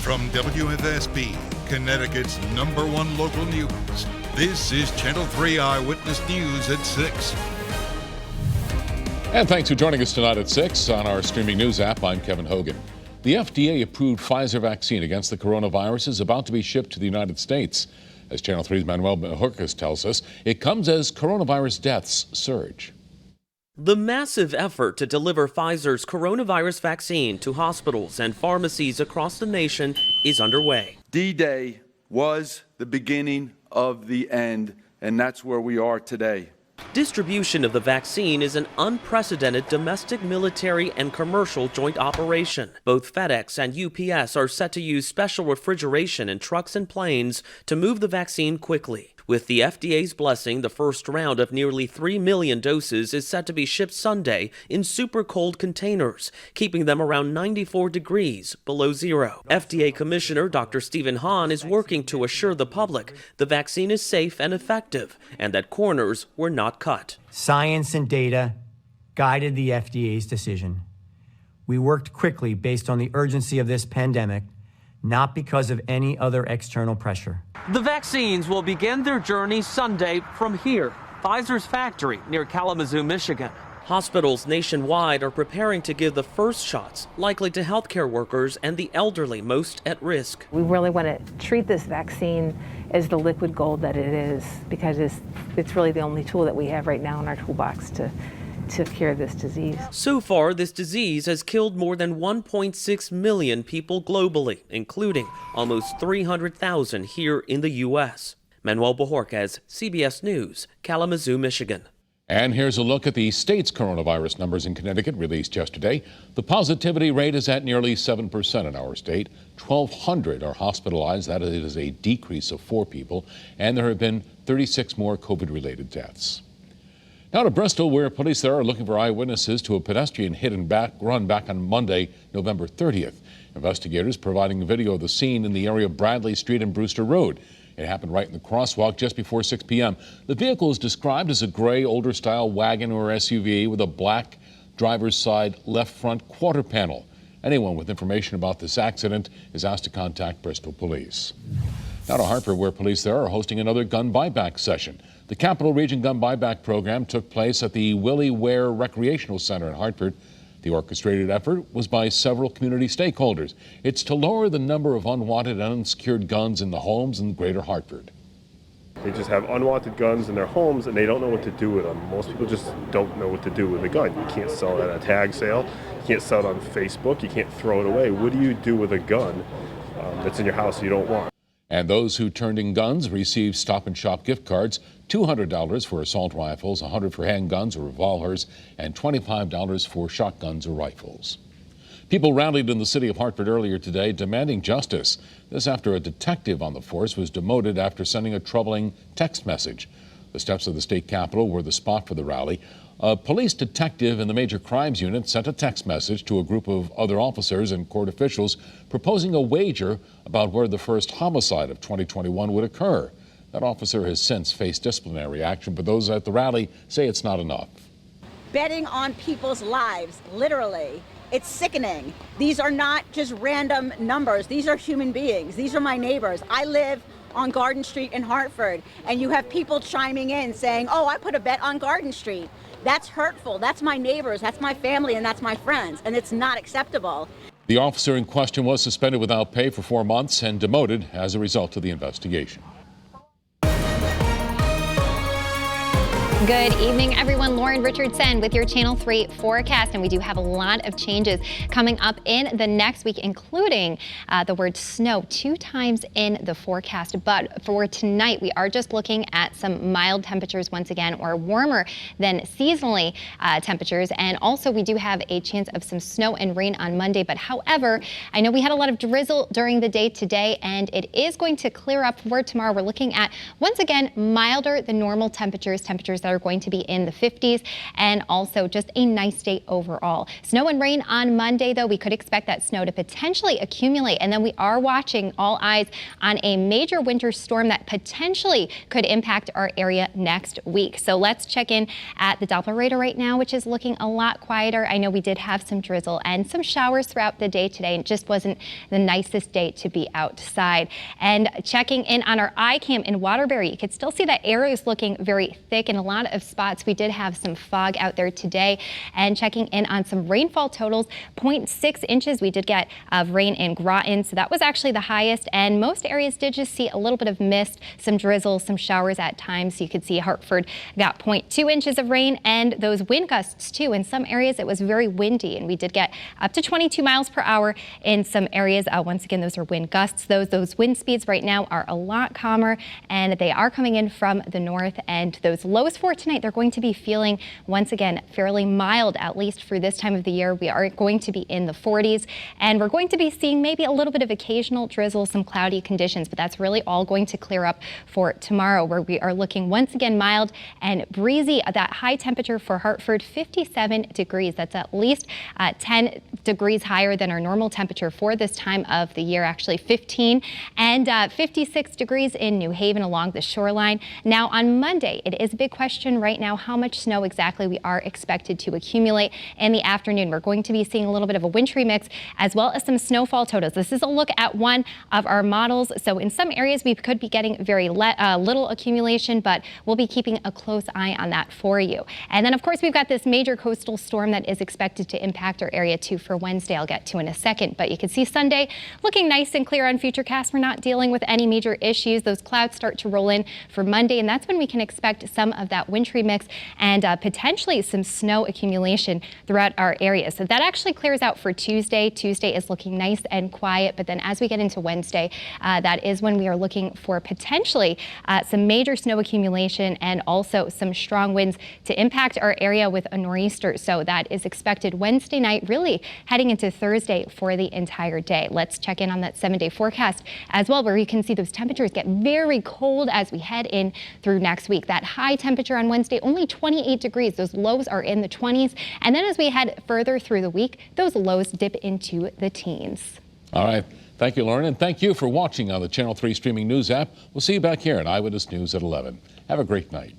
From WFSB, Connecticut's #1 local news, this is Channel 3 Eyewitness News at 6. And thanks for joining us tonight at 6 on our streaming news app. I'm Kevin Hogan. The FDA-approved Pfizer vaccine against the coronavirus is about to be shipped to the United States. As Channel 3's Manuel Bajorquez tells us, it comes as coronavirus deaths surge. The massive effort to deliver Pfizer's coronavirus vaccine to hospitals and pharmacies across the nation is underway. D-Day was the beginning of the end, and that's where we are today. Distribution of the vaccine is an unprecedented domestic, military, and commercial joint operation. Both FedEx and UPS are set to use special refrigeration in trucks and planes to move the vaccine quickly. With the FDA's blessing, the first round of nearly 3 million doses is set to be shipped Sunday in super cold containers, keeping them around 94 degrees below zero. FDA Commissioner Dr. Stephen Hahn is working to assure the public the vaccine is safe and effective and that corners were not cut. Science and data guided the FDA's decision. We worked quickly based on the urgency of this pandemic, not because of any other external pressure. The vaccines will begin their journey Sunday from here, Pfizer's factory near Kalamazoo, Michigan. Hospitals nationwide are preparing to give the first shots, likely to healthcare workers and the elderly most at risk. We really want to treat this vaccine as the liquid gold that it is, because it's really the only tool that we have right now in our toolbox to cure this disease. So far, this disease has killed more than 1.6 million people globally, including almost 300,000 here in the U.S. Manuel Bajorquez, CBS News, Kalamazoo, Michigan. And here's a look at the state's coronavirus numbers in Connecticut released yesterday. The positivity rate is at nearly 7% in our state. 1,200 are hospitalized. That is a decrease of 4 people. And there have been 36 more COVID-related deaths. Now to Bristol, where police there are looking for eyewitnesses to a pedestrian hit and run back on Monday, November 30th. Investigators providing a video of the scene in the area of Bradley Street and Brewster Road. It happened right in the crosswalk just before 6 p.m. The vehicle is described as a gray, older-style wagon or SUV with a black driver's side left front quarter panel. Anyone with information about this accident is asked to contact Bristol Police. Now to Hartford, where police there are hosting another gun buyback session. The Capital Region Gun Buyback Program took place at the Willie Ware Recreational Center in Hartford. The orchestrated effort was by several community stakeholders. It's to lower the number of unwanted and unsecured guns in the homes in Greater Hartford. They just have unwanted guns in their homes and they don't know what to do with them. Most people just don't know what to do with a gun. You can't sell it at a tag sale. You can't sell it on Facebook. You can't throw it away. What do you do with a gun that's in your house you don't want? And those who turned in guns received Stop and Shop gift cards, $200 for assault rifles, $100 for handguns or revolvers, and $25 for shotguns or rifles. People rallied in the city of Hartford earlier today demanding justice. This after a detective on the force was demoted after sending a troubling text message. The steps of the state capitol were the spot for the rally. A police detective in the Major Crimes Unit sent a text message to a group of other officers and court officials proposing a wager about where the first homicide of 2021 would occur. That officer has since faced disciplinary action, but those at the rally say it's not enough. Betting on people's lives, literally. It's sickening. These are not just random numbers. These are human beings. These are my neighbors. I live on Garden Street in Hartford, and you have people chiming in saying, oh, I put a bet on Garden Street. That's hurtful. That's my neighbors, that's my family, and that's my friends, and it's not acceptable. The officer in question was suspended without pay for 4 months and demoted as a result of the investigation. Good evening, everyone. Lorin Richardson with your Channel 3 forecast, and we do have a lot of changes coming up in the next week, including the word snow 2 times in the forecast. But for tonight, we are just looking at some mild temperatures once again, or warmer than seasonally temperatures. And also, we do have a chance of some snow and rain on Monday. But however, I know we had a lot of drizzle during the day today, and it is going to clear up for tomorrow. We're looking at, once again, milder than normal temperatures that are going to be in the 50s, and also just a nice day overall. Snow and rain on Monday, though. We could expect that snow to potentially accumulate, and then we are watching all eyes on a major winter storm that potentially could impact our area next week. So let's check in at the Doppler radar right now, which is looking a lot quieter. I know we did have some drizzle and some showers throughout the day today, and it just wasn't the nicest day to be outside. And checking in on our iCam in Waterbury, you could still see that air is looking very thick in a lot of spots. We did have some fog out there today. And checking in on some rainfall totals, 0.6 inches we did get of rain in Groton, so that was actually the highest. And most areas did just see a little bit of mist, some drizzle, some showers at times. So you could see Hartford got 0.2 inches of rain, and those wind gusts too. In some areas it was very windy, and we did get up to 22 miles per hour in some areas. Once again, those are wind gusts. Those wind speeds right now are a lot calmer, and they are coming in from the north. And those lows for tonight, they're going to be feeling once again fairly mild, at least for this time of the year. We are going to be in the 40s, and we're going to be seeing maybe a little bit of occasional drizzle, some cloudy conditions, but that's really all going to clear up for tomorrow, where we are looking once again mild and breezy. That high temperature for Hartford, 57 degrees. That's at least 10 degrees higher than our normal temperature for this time of the year, actually 15, and 56 degrees in New Haven along the shoreline. Now on Monday, it is a big question right now how much snow exactly we are expected to accumulate in the afternoon. We're going to be seeing a little bit of a wintry mix as well as some snowfall totals. This is a look at one of our models. So in some areas we could be getting very little accumulation, but we'll be keeping a close eye on that for you. And then of course we've got this major coastal storm that is expected to impact our area too for Wednesday. I'll get to in a second, but you can see Sunday looking nice and clear on Futurecast. We're not dealing with any major issues. Those clouds start to roll in for Monday, and that's when we can expect some of that wintry mix and potentially some snow accumulation throughout our area. So that actually clears out for Tuesday. Tuesday is looking nice and quiet, but then as we get into Wednesday, that is when we are looking for potentially some major snow accumulation and also some strong winds to impact our area with a nor'easter. So that is expected Wednesday night, really heading into Thursday for the entire day. Let's check in on that 7-day forecast as well, where you can see those temperatures get very cold as we head in through next week. That high temperature on Wednesday, only 28 degrees. Those lows are in the 20s. And then as we head further through the week, those lows dip into the teens. All right. Thank you, Lauren, and thank you for watching on the Channel 3 streaming news app. We'll see you back here at Eyewitness News at 11. Have a great night.